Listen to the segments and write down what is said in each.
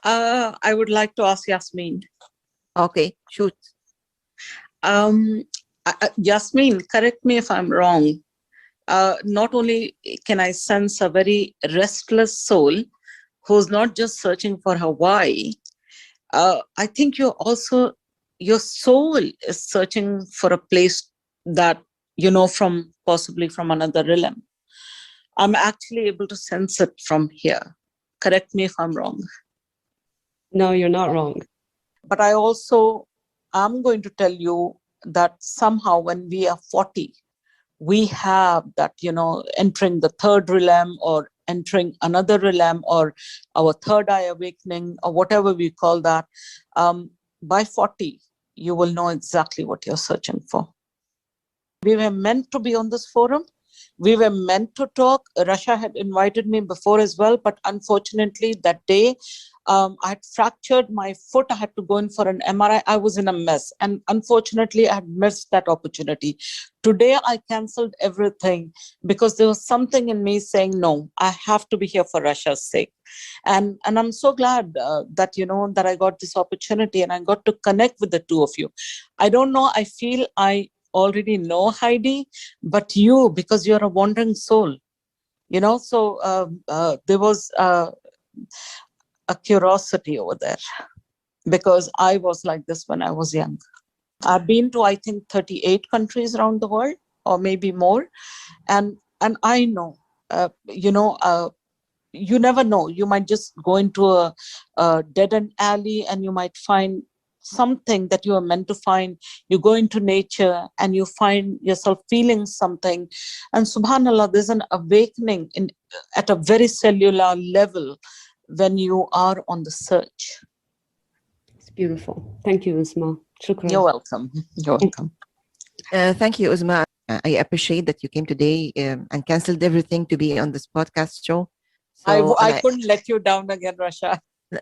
I would like to ask Yasmine. Okay, shoot. Yasmine, correct me if I'm wrong. Not only can I sense a very restless soul who's not just searching for Hawaii, I think your soul is searching for a place that, from possibly from another realm. I'm actually able to sense it from here. Correct me if I'm wrong. No, you're not wrong. But I'm going to tell you that somehow when we are 40, we have that, entering the third realm or entering another realm or our third eye awakening or whatever we call that. By 40, you will know exactly what you're searching for. We were meant to be on this forum. We were meant to talk. Rasha had invited me before as well, but unfortunately that day, I had fractured my foot. I had to go in for an MRI. I was in a mess. And unfortunately, I had missed that opportunity. Today, I canceled everything because there was something in me saying, no, I have to be here for Rasha's sake. And I'm so glad that, that I got this opportunity and I got to connect with the two of you. I don't know. I feel I already know Heidy, but you, because you're a wandering soul, so there was a curiosity over there because I was like this when I was young. I've been to, I think, 38 countries around the world or maybe more. And I know, you never know. You might just go into a dead-end alley and you might find something that you are meant to find. You go into nature and you find yourself feeling something. And subhanAllah, there's an awakening at a very cellular level when you are on the search. It's beautiful. Thank you, Uzma. Shukran. You're welcome. You're welcome. Thank you, Uzma. I appreciate that you came today and canceled everything to be on this podcast show. So, I couldn't let you down again, Rasha.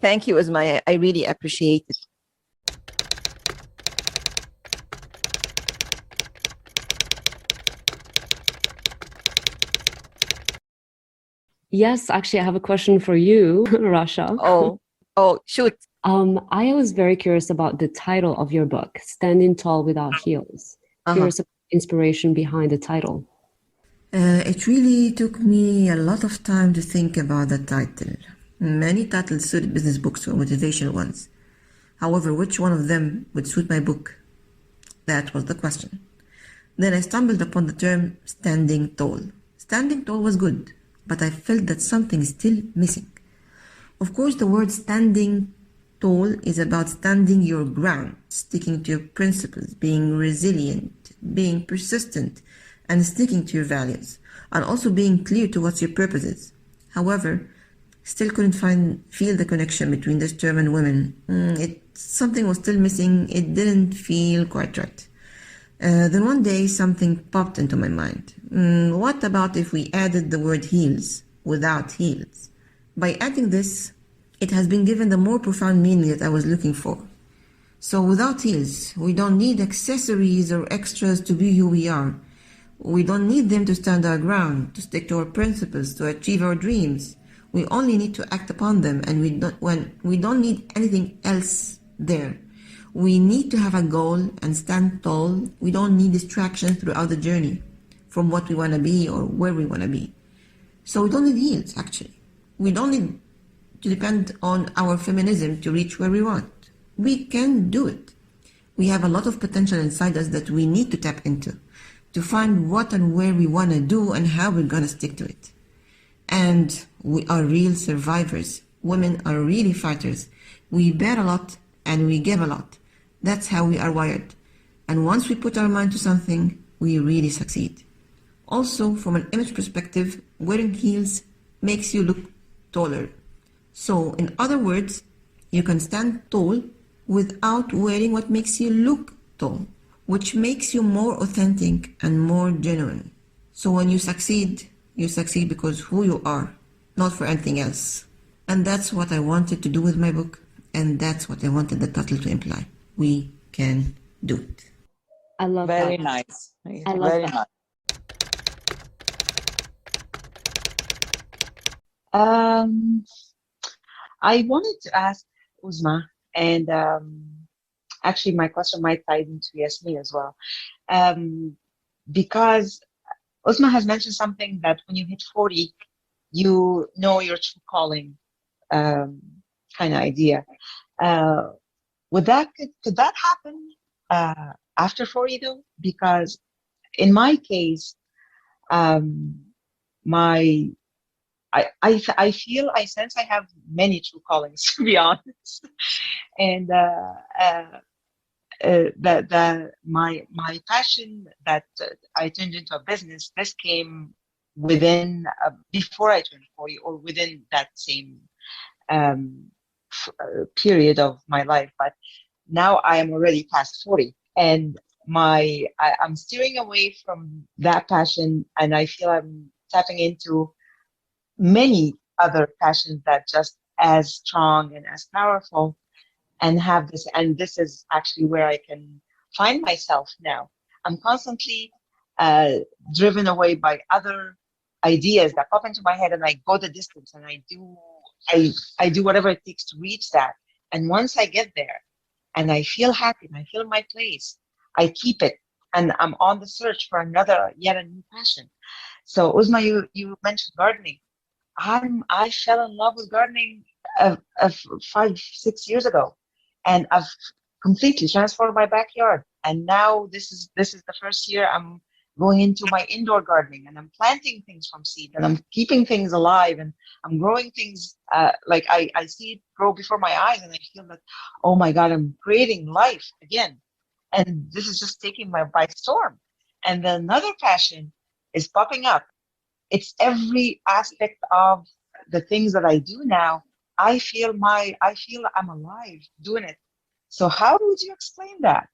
Thank you, Uzma. I really appreciate it. Yes, actually, I have a question for you, Rasha. Oh, shoot. I was very curious about the title of your book, Standing Tall Without Heels. Curious about the inspiration behind the title. It really took me a lot of time to think about the title. Many titles suit business books or motivational ones. However, which one of them would suit my book? That was the question. Then I stumbled upon the term standing tall. Standing tall was good, but I felt that something is still missing. Of course, the word standing tall is about standing your ground, sticking to your principles, being resilient, being persistent, and sticking to your values, and also being clear to what your purpose is. However, still couldn't feel the connection between this term and women. Something was still missing. It didn't feel quite right. Then one day something popped into my mind. What about if we added the word heels without heels? By adding this, it has been given the more profound meaning that I was looking for. So without heels, we don't need accessories or extras to be who we are. We don't need them to stand our ground, to stick to our principles, to achieve our dreams. We only need to act upon them, and we don't need anything else there. We need to have a goal and stand tall. We don't need distractions throughout the journey from what we want to be or where we want to be. So we don't need heels, actually. We don't need to depend on our feminism to reach where we want. We can do it. We have a lot of potential inside us that we need to tap into to find what and where we want to do and how we're going to stick to it. And we are real survivors. Women are really fighters. We bear a lot and we give a lot. That's how we are wired. And once we put our mind to something, we really succeed. Also, from an image perspective, wearing heels makes you look taller. So, in other words, you can stand tall without wearing what makes you look tall, which makes you more authentic and more genuine. So when you succeed because who you are, not for anything else. And that's what I wanted to do with my book, and that's what I wanted the title to imply. We can do it. I love that. Very nice. Very nice. I wanted to ask Uzma, and actually my question might tie into Yasmine as well, because Uzma has mentioned something that when you hit 40, you know your true calling, um, kind of idea. Uh, could that happen after 40 though? Because in my case, um, my I feel I sense I have many true callings to be honest, and that my passion that I turned into a business. This came within before I turned 40, or within that same um, period of my life. But now I am already past 40, and I'm steering away from that passion, and I feel I'm tapping into many other passions that just as strong and as powerful, and have this. And this is actually where I can find myself now. I'm constantly uh, driven away by other ideas that pop into my head, and I go the distance, and I do whatever it takes to reach that. And once I get there and I feel happy and I feel my place, I keep it, and I'm on the search for yet a new passion. So Uzma, you mentioned gardening. I fell in love with gardening 5, 6 years ago, and I've completely transformed my backyard. And now this is the first year I'm going into my indoor gardening, and I'm planting things from seed, and I'm keeping things alive, and I'm growing things like I see it grow before my eyes, and I feel that, oh my God, I'm creating life again. And this is just taking my by storm. And then another passion is popping up. It's every aspect of the things that I do now. I feel I'm alive doing it. So how would you explain that?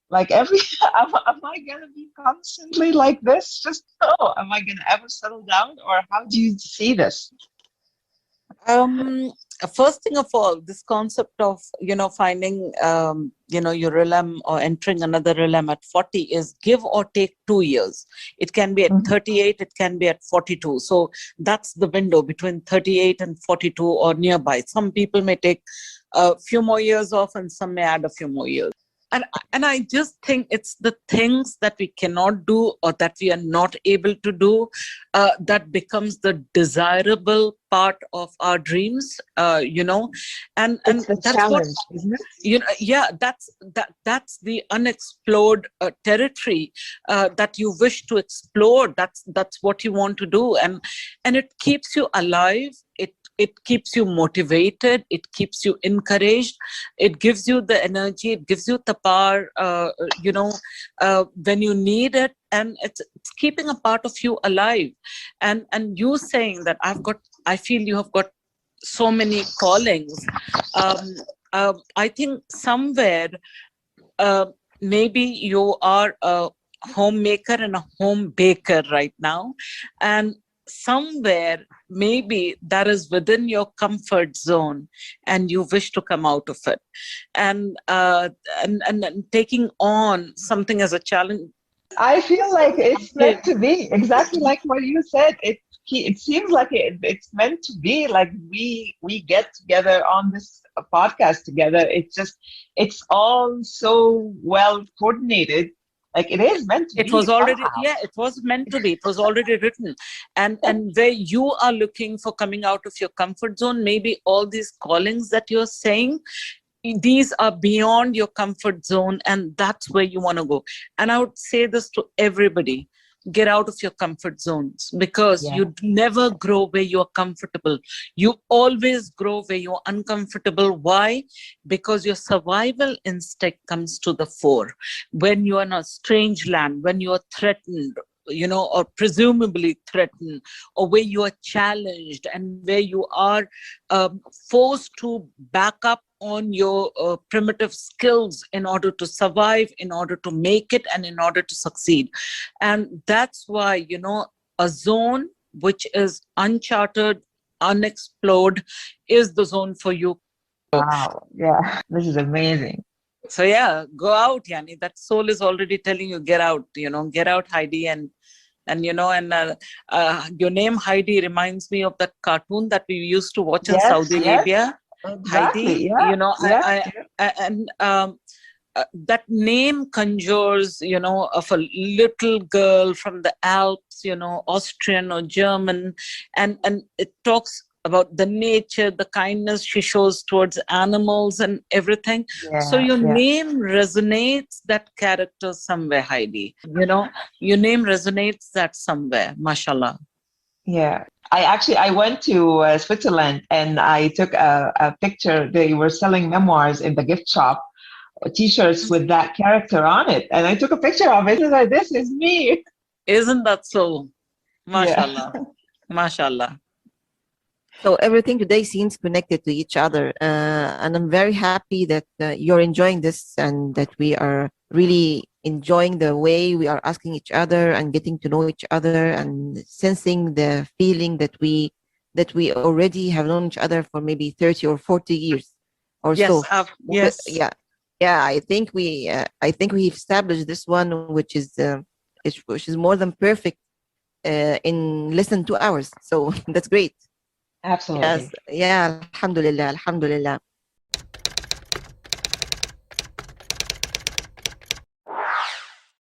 Like am I gonna be constantly like this? Just am I gonna ever settle down, or how do you see this? Um, First thing of all, this concept of, finding, your realm or entering another realm at 40 is give or take 2 years. It can be at 38, it can be at 42. So that's the window between 38 and 42 or nearby. Some people may take a few more years off, and some may add a few more years. And I just think it's the things that we cannot do, or that we are not able to do, that becomes the desirable part of our dreams, and It's the that's challenge, isn't it? yeah, that's the unexplored territory that you wish to explore. That's what you want to do, and it keeps you alive. It keeps you motivated. It keeps you encouraged. It gives you the energy. It gives you the power, when you need it. And it's keeping a part of you alive. And you saying that I feel you have got so many callings. I think somewhere, maybe you are a homemaker and a home baker right now. And somewhere maybe that is within your comfort zone, and you wish to come out of it, and taking on something as a challenge. I feel like it's meant to be exactly like what you said. It seems like it's meant to be. Like we get together on this podcast together. It's all so well coordinated. Like it is meant to It be was already, somehow. yeah, it was meant to be. It was already written. And where you are looking for coming out of your comfort zone, maybe all these callings that you're saying, these are beyond your comfort zone, and that's where you want to go. And I would say this to everybody: get out of your comfort zones, because you never grow where you're comfortable. You always grow where you're uncomfortable. Why? Because your survival instinct comes to the fore. When you're in a strange land, when you're threatened, or presumably threatened, or where you are challenged, and where you are forced to back up on your primitive skills in order to survive, in order to make it, and in order to succeed. And that's why, a zone which is uncharted, unexplored, is the zone for you. Wow. Yeah. This is amazing. So yeah, go out, Yani. That soul is already telling you, get out, get out, Heidi. And your name Heidi reminds me of that cartoon that we used to watch in Saudi Arabia. Exactly. Heidi. Yeah. You know, Yeah. and that name conjures, you know, of a little girl from the Alps, you know, Austrian or German, and it talks about the nature, the kindness she shows towards animals and everything. So Yeah. your Yeah. name resonates that character somewhere, Heidi. You know, your name resonates that somewhere, mashallah. Yeah. I went to Switzerland and I took a picture. They were selling memoirs in the gift shop, T-shirts with that character on it, and I took a picture of it and I, this is me. Isn't that so? Yeah. Mashallah. Mashallah. So everything today seems connected to each other, and I'm very happy that you're enjoying this and that we are really enjoying the way we are asking each other and getting to know each other and sensing the feeling that we already have known each other for maybe 30 or 40 years or Yes, so. yes. Yeah, yeah. I think we established this one, which is more than perfect in less than 2 hours. So that's great. Absolutely. Yes, yeah, alhamdulillah, alhamdulillah.